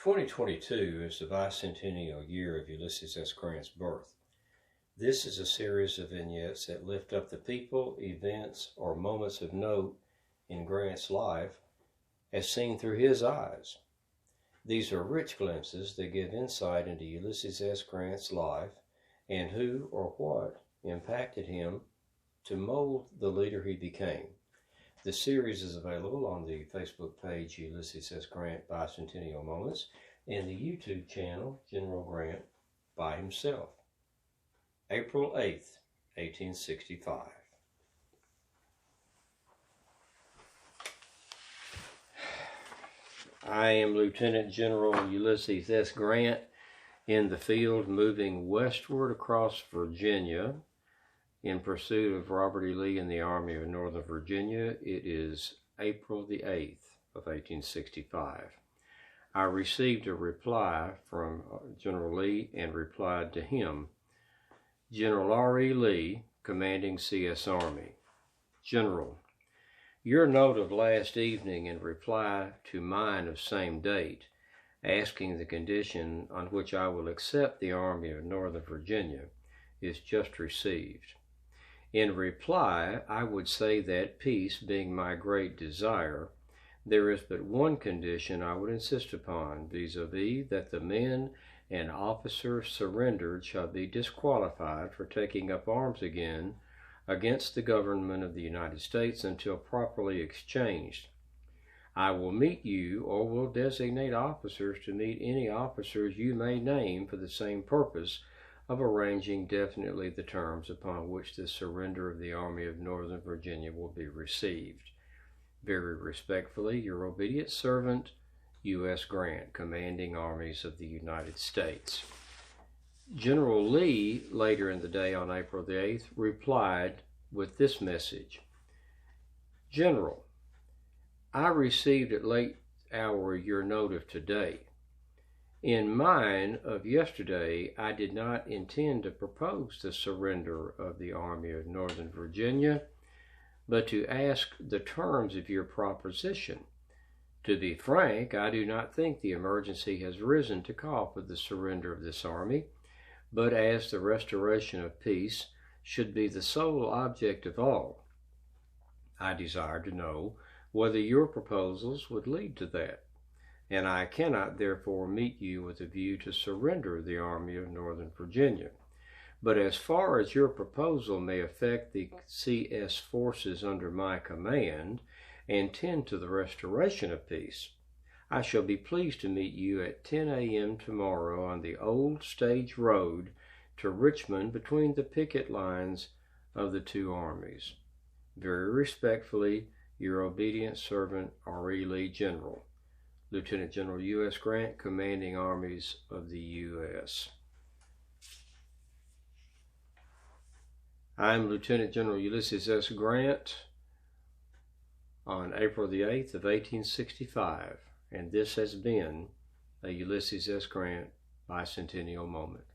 2022 is the bicentennial year of Ulysses S. Grant's birth. This is a series of vignettes that lift up the people, events, or moments of note in Grant's life as seen through his eyes. These are rich glimpses that give insight into Ulysses S. Grant's life and who or what impacted him to mold the leader he became. The series is available on the Facebook page Ulysses S. Grant Bicentennial Moments and the YouTube channel General Grant by himself. April 8th, 1865. I am Lieutenant General Ulysses S. Grant in the field moving westward across Virginia in pursuit of Robert E. Lee and the Army of Northern Virginia. It is April the 8th of 1865. I received a reply from General Lee and replied to him. General R. E. Lee, commanding C.S. Army. General, your note of last evening in reply to mine of same date, asking the condition on which I will accept the Army of Northern Virginia, is just received. In reply, I would say that peace being my great desire, there is but one condition I would insist upon, vis-a-vis that the men and officers surrendered shall be disqualified for taking up arms again against the government of the United States until properly exchanged. I will meet you or will designate officers to meet any officers you may name for the same purpose of arranging definitely the terms upon which the surrender of the Army of Northern Virginia will be received. Very respectfully, your obedient servant, U.S. Grant, commanding armies of the United States. General Lee, later in the day on April the 8th, replied with this message. General, I received at late hour your note of today. In mine of yesterday, I did not intend to propose the surrender of the Army of Northern Virginia, but to ask the terms of your proposition. To be frank, I do not think the emergency has risen to call for the surrender of this army, but as the restoration of peace should be the sole object of all, I desire to know whether your proposals would lead to that, and I cannot therefore meet you with a view to surrender the Army of Northern Virginia. But as far as your proposal may affect the CS forces under my command and tend to the restoration of peace, I shall be pleased to meet you at 10 a.m. tomorrow on the old stage road to Richmond between the picket lines of the two armies. Very respectfully, your obedient servant, R. E. Lee, General. Lieutenant General U.S. Grant, commanding armies of the U.S. I am Lieutenant General Ulysses S. Grant on April the 8th of 1865, and this has been a Ulysses S. Grant Bicentennial Moment.